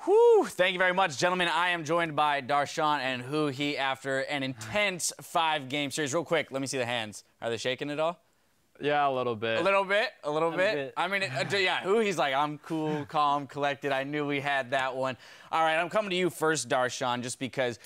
Whew, thank you very much, gentlemen. I am joined by Darshan and Huhi after an intense 5-game series. Real quick, let me see the hands. Are they shaking at all? Yeah, a little bit. A little bit? I mean, yeah, Huhi's like, I'm cool, calm, collected. I knew we had that one. All right, I'm coming to you first, Darshan, just because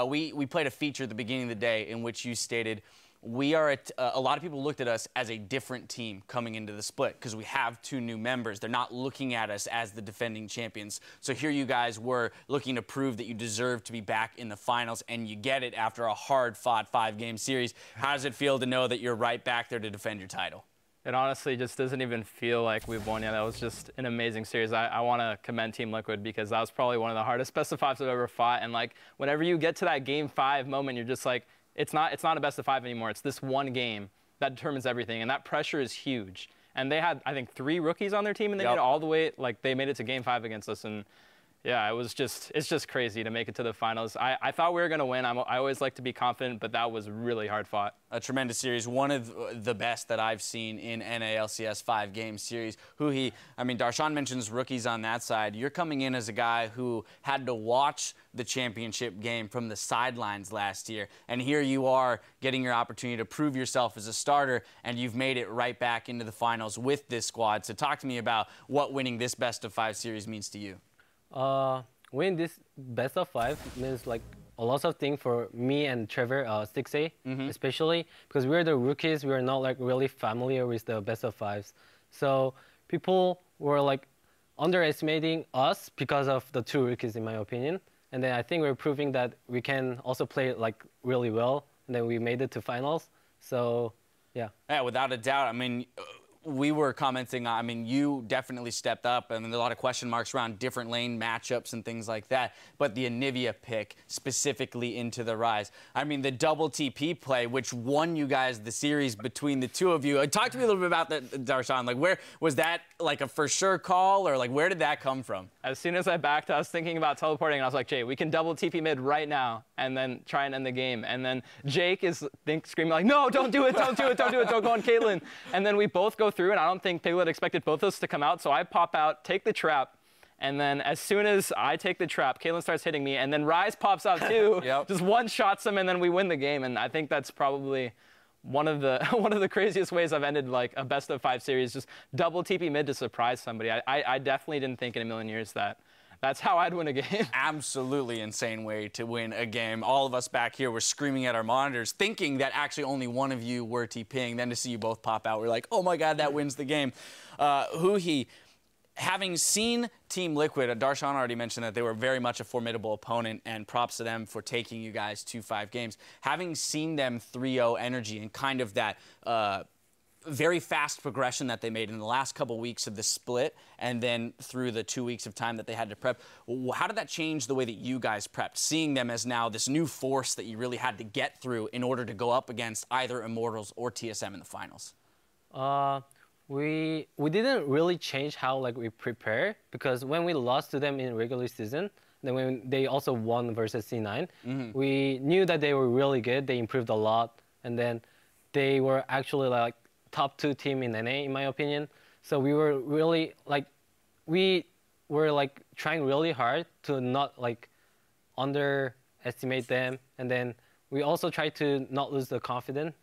we played a feature at the beginning of the day in which you stated, a lot of people looked at us as a different team coming into the split because we have 2 new members. They're not looking at us as the defending champions. So here you guys were looking to prove that you deserve to be back in the finals, and you get it after a hard-fought 5-game series. How does it feel to know that you're right back there to defend your title? It honestly just doesn't even feel like we've won yet. That was just an amazing series. I want to commend Team Liquid because that was probably one of the hardest best of 5s I've ever fought. And like whenever you get to that Game 5 moment, you're just like, it's not a best of 5 anymore. It's this one game that determines everything, and that pressure is huge. And they had, I think, 3 rookies on their team, and they made it all the way, like they made it to Game 5 against us. And yeah, it's just crazy to make it to the finals. I thought we were going to win. I always like to be confident, but that was really hard fought. A tremendous series, one of the best that I've seen in NALCS 5-game series. Huhi, I mean, Darshan mentions rookies on that side. You're coming in as a guy who had to watch the championship game from the sidelines last year, and here you are getting your opportunity to prove yourself as a starter, and you've made it right back into the finals with this squad. So talk to me about what winning this best of 5 series means to you. Winning this best of 5 means like a lot of things for me and Trevor, 6A, especially because we're the rookies. We're not like really familiar with the best of 5s. So people were like underestimating us because of the 2 rookies, in my opinion. And then I think we're proving that we can also play like really well. And then we made it to finals. So yeah. Yeah, without a doubt. I mean, we were commenting, I mean, you definitely stepped up. I mean, there are a lot of question marks around different lane matchups and things like that. But the Anivia pick specifically into the Rise. I mean, the double TP play, which won you guys the series between the 2 of you. Talk to me a little bit about that, Darshan. Like, where was that like a for sure call, or like where did that come from? As soon as I backed, I was thinking about teleporting, and I was like, Jay, we can double TP mid right now and then try and end the game. And then Jake is screaming like, no, don't do it, don't do it, don't do it, don't go on Caitlyn. And then we both go through, and I don't think people had expected both of us to come out. So I pop out, take the trap, and then as soon as I take the trap, Caitlyn starts hitting me, and then Rise pops out too. Just one-shots him, and then we win the game. And I think that's probably one of the craziest ways I've ended like a best of 5 series, just double TP mid to surprise somebody. I definitely didn't think in a million years that that's how I'd win a game. Absolutely insane way to win a game. All of us back here were screaming at our monitors, thinking that actually only one of you were TPing. Then to see you both pop out, we're like, oh my God, that wins the game. Huhi, having seen Team Liquid, Darshan already mentioned that they were very much a formidable opponent, and props to them for taking you guys to 5 games. Having seen them 3-0 energy and kind of that very fast progression that they made in the last couple weeks of the split, and then through the 2 weeks of time that they had to prep, how did that change the way that you guys prepped, seeing them as now this new force that you really had to get through in order to go up against either Immortals or TSM in the finals? We didn't really change how like we prepare, because when we lost to them in regular season, then when they also won versus C9, we knew that they were really good. They improved a lot, and then they were actually like top 2 team in NA, in my opinion. So we were really like, trying really hard to not like underestimate them, and then we also tried to not lose the confidence.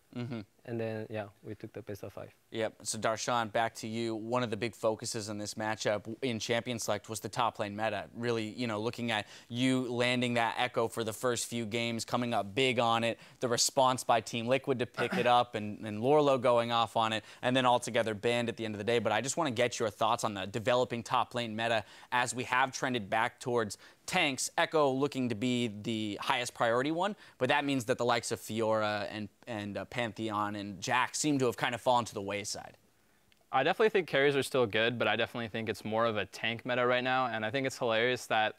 And then, yeah, we took the best of 5. Yep. So, Darshan, back to you. One of the big focuses in this matchup in Champion Select was the top lane meta. Really, you know, looking at you landing that Echo for the first few games, coming up big on it, the response by Team Liquid to pick it up, and Lorlo going off on it, and then altogether banned at the end of the day. But I just want to get your thoughts on the developing top lane meta as we have trended back towards tanks, Echo looking to be the highest priority one, but that means that the likes of Fiora and Pantheon and Jack seem to have kind of fallen to the wayside. I definitely think carries are still good, but I definitely think it's more of a tank meta right now, and I think it's hilarious that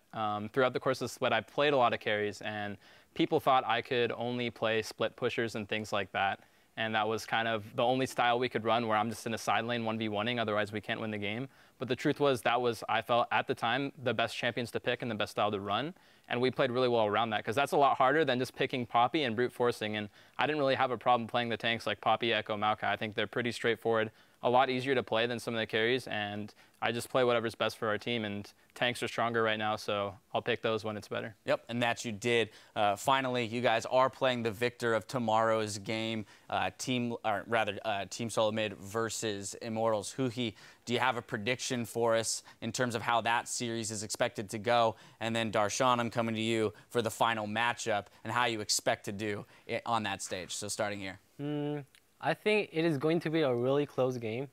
throughout the course of the split, I played a lot of carries, and people thought I could only play split pushers and things like that, and that was kind of the only style we could run, where I'm just in a side lane 1v1ing, otherwise we can't win the game. But the truth was that was, I felt at the time, the best champions to pick and the best style to run. And we played really well around that, because that's a lot harder than just picking Poppy and brute forcing. And I didn't really have a problem playing the tanks like Poppy, Echo, Maokai. I think they're pretty straightforward. a lot easier to play than some of the carries, and I just play whatever's best for our team, and tanks are stronger right now, so I'll pick those when it's better. Yep, and that you did. Finally, you guys are playing the victor of tomorrow's game, Team Solo Mid versus Immortals. Huhi, do you have a prediction for us in terms of how that series is expected to go? And then Darshan, I'm coming to you for the final matchup and how you expect to do it on that stage. So starting here. I think it is going to be a really close game.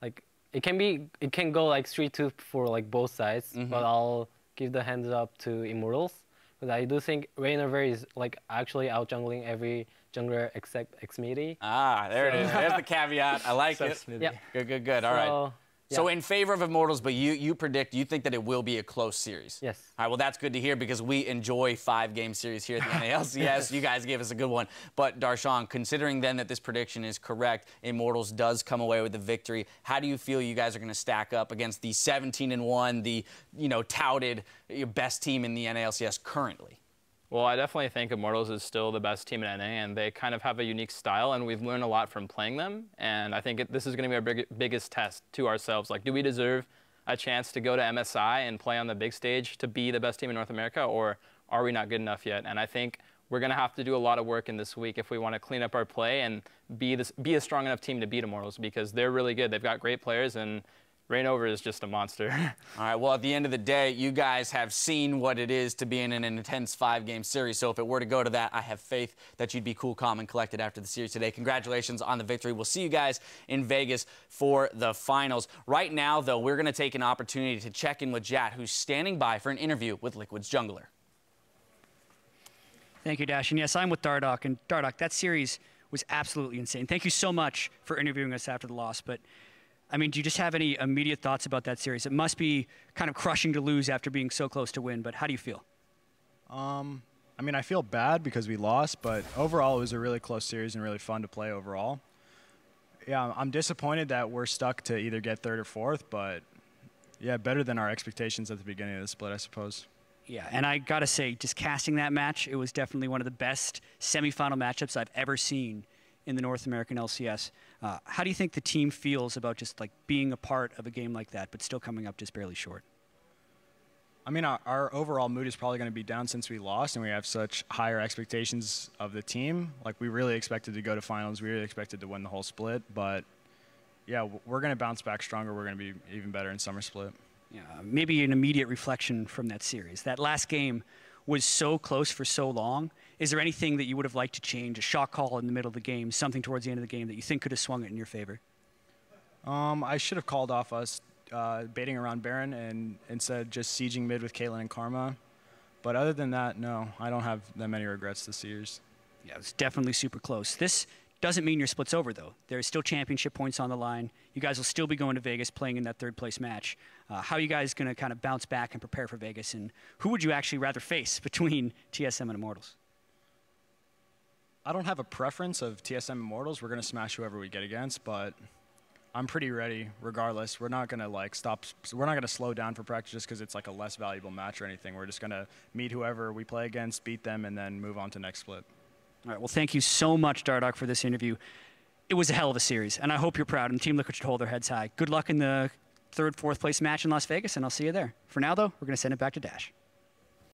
Like it can go like 3-2 for like both sides, but I'll give the hands up to Immortals because I do think Rainover is like actually out jungling every jungler except Xmidi. Ah, there it is. There's the caveat. I like it. Yeah. Good. All right. Yeah. So in favor of Immortals, but you think that it will be a close series. Yes. All right, well, that's good to hear because we enjoy 5-game series here at the NALCS. You guys gave us a good one. But Darshan, considering then that this prediction is correct, Immortals does come away with the victory. How do you feel you guys are going to stack up against the 17-1, the touted best team in the NALCS currently? Well, I definitely think Immortals is still the best team in NA, and they kind of have a unique style, and we've learned a lot from playing them. And I think this is going to be our biggest test to ourselves. Like, do we deserve a chance to go to MSI and play on the big stage to be the best team in North America, or are we not good enough yet? And I think we're going to have to do a lot of work in this week if we want to clean up our play and be a strong enough team to beat Immortals, because they're really good. They've got great players, and Rainover is just a monster. All right, well, at the end of the day, you guys have seen what it is to be in an intense 5-game series. So if it were to go to that, I have faith that you'd be cool, calm, and collected after the series today. Congratulations on the victory. We'll see you guys in Vegas for the finals. Right now, though, we're going to take an opportunity to check in with Jat, who's standing by for an interview with Liquid's jungler. Thank you, Dash. And yes, I'm with Dardoch. And Dardoch, that series was absolutely insane. Thank you so much for interviewing us after the loss. But I mean, do you just have any immediate thoughts about that series? It must be kind of crushing to lose after being so close to win, but how do you feel? I mean, I feel bad because we lost, but overall it was a really close series and really fun to play overall. Yeah, I'm disappointed that we're stuck to either get third or fourth, but yeah, better than our expectations at the beginning of the split, I suppose. Yeah, and I got to say, just casting that match, it was definitely one of the best semifinal matchups I've ever seen in the North American LCS. How do you think the team feels about just like being a part of a game like that, but still coming up just barely short? I mean, our overall mood is probably going to be down since we lost, and we have such higher expectations of the team. Like, we really expected to go to finals. We really expected to win the whole split. But, yeah, we're going to bounce back stronger. We're going to be even better in Summer Split. Yeah, maybe an immediate reflection from that series. That last game was so close for so long. Is there anything that you would have liked to change, a shot call in the middle of the game, something towards the end of the game that you think could have swung it in your favor? I should have called off us baiting around Baron and instead just sieging mid with Caitlyn and Karma. But other than that, no, I don't have that many regrets this series. Yeah, it was definitely super close. This doesn't mean your split's over, though. There's still championship points on the line. You guys will still be going to Vegas playing in that third-place match. How are you guys going to kind of bounce back and prepare for Vegas? And who would you actually rather face between TSM and Immortals? I don't have a preference of TSM Immortals. We're going to smash whoever we get against, but I'm pretty ready regardless. We're not going to like stop. We're not going to slow down for practice just because it's like a less valuable match or anything. We're just going to meet whoever we play against, beat them, and then move on to next split. All right, well, thank you so much, Dardoch, for this interview. It was a hell of a series, and I hope you're proud, and Team Liquid should hold their heads high. Good luck in the third, fourth place match in Las Vegas, and I'll see you there. For now, though, we're going to send it back to Dash.